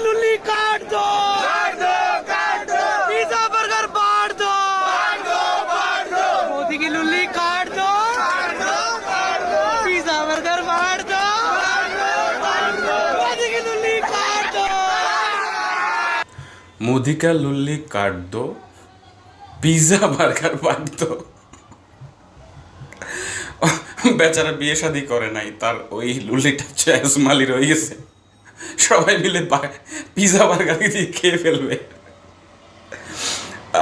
लुल्ली काट दो, pizza burger बांट दो, मोदी की लुल्ली काट दो, पिज्जा बर्गर बांट दो, मोदी की लुल्ली काट दो, मोदी का लुल्ली काट दो, পিজা বার্গার বাদ দো। বেচারা বিয়ে শাদী করে নাই, তার ওই লুলিটা চ্যাসমালি রয়ে গেছে, সবাই মিলে পিজা বার্গার দিয়ে খেয়ে ফেলবে।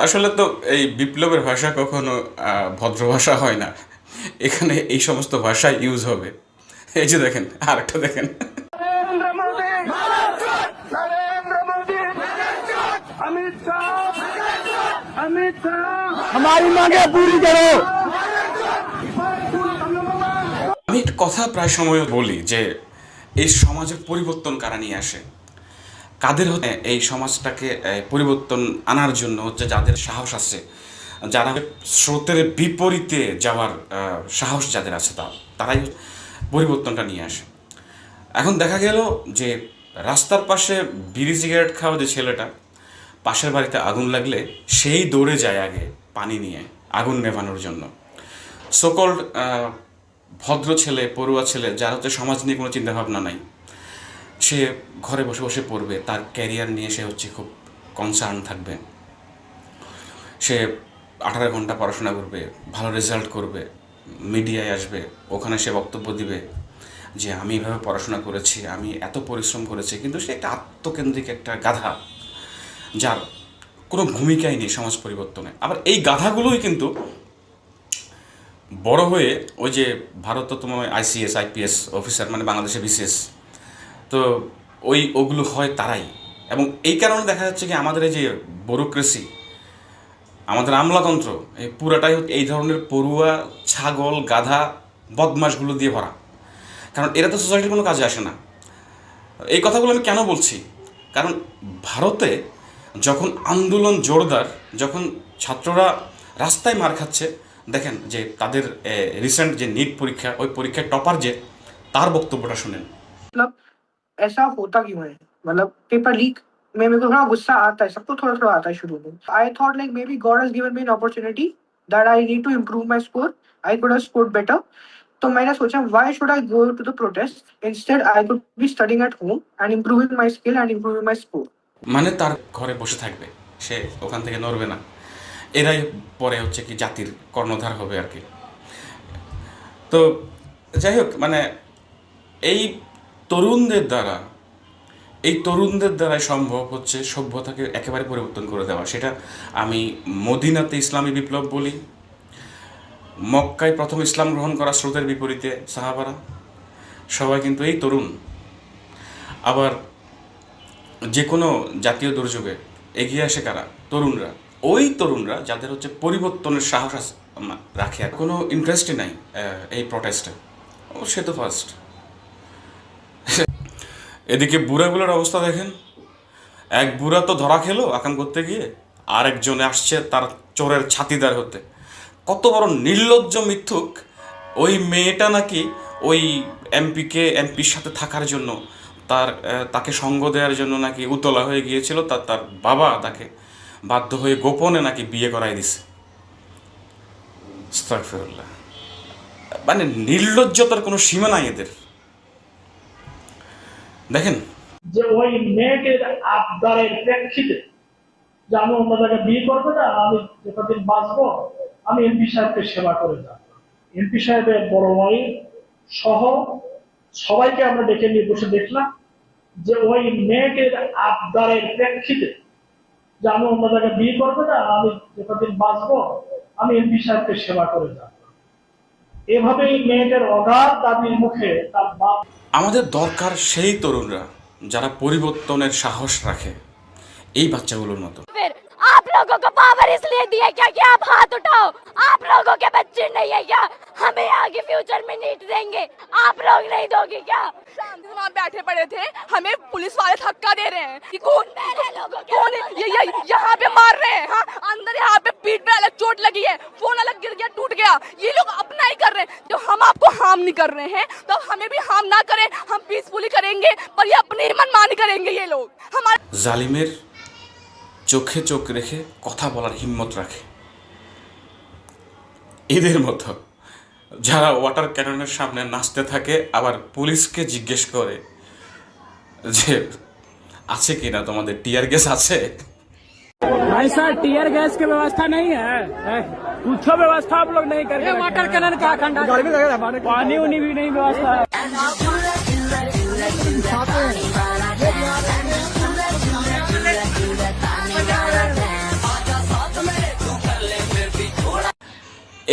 আসলে তো এই বিপ্লবের ভাষা কখনো ভদ্র ভাষা হয় না, এখানে এই সমস্ত ভাষা ইউজ হবে। এই যে দেখেন, আরেকটা দেখেন, हमारी मांगे पूरी करो। আমি একটা কথা প্রায় সময় বলি যে এই সমাজের পরিবর্তন কারা নিয়ে আসে, কাদের হতে এই সমাজটাকে পরিবর্তন আনার জন্য হচ্ছে যাদের সাহস আছে, যারা স্রোতের বিপরীতে যাওয়ার সাহস যাদের আছে, তারাই পরিবর্তনটা নিয়ে আসে। এখন দেখা গেল যে রাস্তার পাশে বিড়ি সিগারেট খাওয়া যে ছেলেটা, পাশের বাড়িতে আগুন লাগলে সেই দৌড়ে যায় আগে পানি নিয়ে আগুন নেভানোর জন্য। সোকল্ড ভদ্র ছেলে, পড়ুয়া ছেলে, যার হচ্ছে সমাজ নিয়ে কোনো চিন্তাভাবনা নাই, সে ঘরে বসে বসে পড়বে, তার ক্যারিয়ার নিয়ে সে হচ্ছে খুব কনসার্ন থাকবে, সে 18 ঘন্টা পড়াশোনা করবে, ভালো রেজাল্ট করবে, মিডিয়ায় আসবে, ওখানে সে বক্তব্য দিবে যে আমি এভাবে পড়াশোনা করেছি, আমি এত পরিশ্রম করেছি। কিন্তু সে একটা আত্মকেন্দ্রিক একটা গাধা, যার কোনো ভূমিকাই নেই সমাজ পরিবর্তনে। আবার এই গাধাগুলোই কিন্তু বড় হয়ে ওই যে ভারততম ICS IPS অফিসার, মানে বাংলাদেশে BCS, তো ওগুলো হয় তারাই। এবং এই কারণে দেখা যাচ্ছে কি আমাদের এই যে ব্যুরোক্রেসি, আমাদের আমলাতন্ত্র, এই পুরাটাই এই ধরনের পড়ুয়া, ছাগল, গাধা, বদমাশগুলো দিয়ে ভরা। কারণ এরা তো সোসাইটির কোনো কাজে আসে না। এই কথাগুলো আমি কেন বলছি? কারণ ভারতে যখন আন্দোলন জোরদার, যখন ছাত্ররা রাস্তায় মার খাচ্ছে, দেখেন যে তাদের রিসেন্ট যে নিট পরীক্ষা, ওই পরীক্ষায় টপার যে, তার বক্তব্যটা শুনেন। मतलब ऐसा होता क्यों है? मतलब पेपर लीक में मेरे को थोड़ा गुस्सा आता है, सबको थोड़ा थोड़ा आता है शुरू में। I thought like maybe God has given me an opportunity that I need to improve my score, I could have scored better. तो मैंने सोचा why should I go to the protest, instead I could be studying at home and improving my skill and improving my score. মানে তার ঘরে বসে থাকবে, সে ওখান থেকে নড়বে না। এরাই পরে হচ্ছে কি জাতির কর্ণধার হবে আর কি। তো যাই হোক, মানে এই তরুণদের দ্বারাই সম্ভব হচ্ছে সভ্যতাকে একেবারে পরিবর্তন করে দেওয়া। সেটা আমি মদিনাতে ইসলামী বিপ্লব বলি, মক্কায় প্রথম ইসলাম গ্রহণ করা স্রোতের বিপরীতে সাহাবারা, সবাই কিন্তু এই তরুণ। আবার যে কোনো জাতীয় দুর্যোগে এগিয়ে আসে কারা? তরুণরা। ওই তরুণরা যাদের হচ্ছে পরিবর্তনের সাহস রাখে, আর কোনো ইন্টারেস্টই নাই এই প্রটেস্টে। ও সে তো ফার্স্ট। এদিকে বুড়াগুলোর অবস্থা দেখেন, এক বুড়া তো ধরা খেলো আকাম করতে গিয়ে, আর একজনে আসছে তার চোরের ছাতিদার হতে। কত বড় নির্লজ্জ মিথ্যুক! ওই মেয়েটা নাকি ওই এমপির সাথে থাকার জন্য, তাকে সঙ্গ দেওয়ার জন্য নাকি উতলা হয়ে গিয়েছিল, তার বাবা তাকে বাধ্য হয়ে গোপনে নাকি বিয়ে করাই দিছে। আস্তাগফিরুল্লাহ। মানে নির্লজ্জতার কোনো সীমা নাই এদের। দেখেন যে ওই মেয়েদের আবদারের প্রেক্ষিতে যে আমি অন্য জায়গায় বিয়ে করবো না, আমি যতদিন বাঁচবো আমি এমপি সাহেবকে সেবা করে যাব। এমপি সাহেবের বড় ভাই সহ সবাইকে আমরা ডেকে নিয়ে বসে দেখলাম যে ওই মেয়েদের আবদারের প্রেক্ষিতে যে আমি অন্য জায়গায় বিয়ে করবো না, আমি যতদিন বাঁচবো আমি এমপি সাহেবকে সেবা করে যাব। এভাবেই মেয়েদের অগাধ দাবির মুখে তার বাপ। আমাদের দরকার সেই তরুণরা যারা পরিবর্তনের সাহস রাখে, এই বাচ্চাগুলোর মতো। आप लोगों को पावर इसलिए दिया क्या कि आप हाथ उठाओ? आप लोगों के बच्चे नहीं है क्या? हमें आगे फ्यूचर में नीट देंगे, आप लोग नहीं दोगे क्या? शाम से वहाँ बैठे पड़े थे, हमें पुलिस वाले धक्का दे रहे हैं कि कौन लोगों कौन ये यहाँ पे मार रहे हैं, हाँ अंदर यहाँ पे पीठ पे अलग चोट लगी है, फोन अलग गिर गया, टूट गया। ये लोग अपना ही कर रहे हैं। जो हम आपको हार्म नहीं कर रहे हैं तो हमें भी हार्म ना करें। हम पीसफुली करेंगे, पर ये अपनी मनमानी करेंगे ये लोग हमारे। জালিমের চোখে চোখ রেখে কথা বলার হিম্মত রাখে। এদের মতো যারা ওয়াটার ক্যাননের সামনে নাচতে থাকে, আবার পুলিশকে জিজ্ঞেস করে যে আছে কিনা তোমাদের টিয়ার গ্যাস আছে। ऐसा टीयर गैस की व्यवस्था नहीं है, कुछ व्यवस्था आप लोग नहीं करेंगे। वाटर कैनन का खंडा, पानी उनी भी नहीं व्यवस्था है।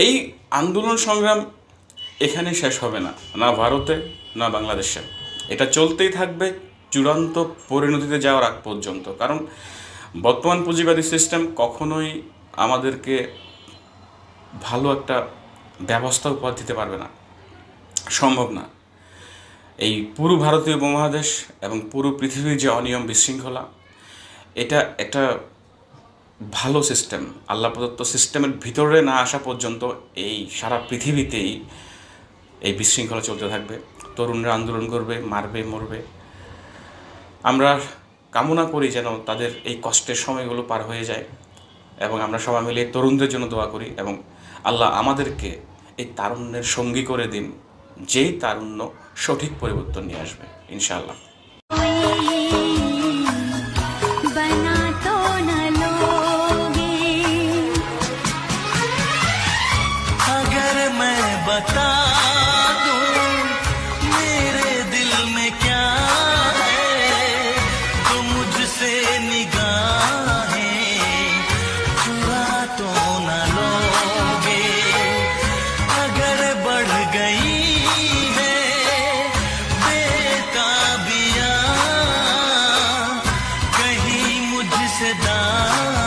এই আন্দোলন সংগ্রাম এখানে শেষ হবে না, না ভারতে না বাংলাদেশে। এটা চলতেই থাকবে চূড়ান্ত পরিণতিতে যাওয়ার আগ পর্যন্ত। কারণ বর্তমান পুঁজিবাদী সিস্টেম কখনোই আমাদেরকে ভালো একটা ব্যবস্থা উপহার দিতে পারবে না, সম্ভব না। এই পুরো ভারতীয় উপমহাদেশ এবং পুরো পৃথিবীর যে অনিয়ম বিশৃঙ্খলা, এটা একটা ভালো সিস্টেম, আল্লাহ প্রদত্ত সিস্টেমের ভিতরে না আসা পর্যন্ত এই সারা পৃথিবীতেই এই বিশৃঙ্খলা চলতে থাকবে। তরুণরা আন্দোলন করবে, মারবে, মরবে। আমরা কামনা করি যেন তাদের এই কষ্টের সময়গুলো পার হয়ে যায়, এবং আমরা সবাই মিলে তরুণদের জন্য দোয়া করি, এবং আল্লাহ আমাদেরকে এই তারুণ্যের সঙ্গী করে দিন, যেই তারুণ্য সঠিক পরিবর্তন নিয়ে আসবে ইনশাআল্লাহ। बना तो न लोगे अगर मैं बता दूं मेरे दिल में क्या है, तो मुझसे निगाहें चुरा तो न लोगे। अगर बढ़ गई है बेताबियां कहीं मुझसे दाग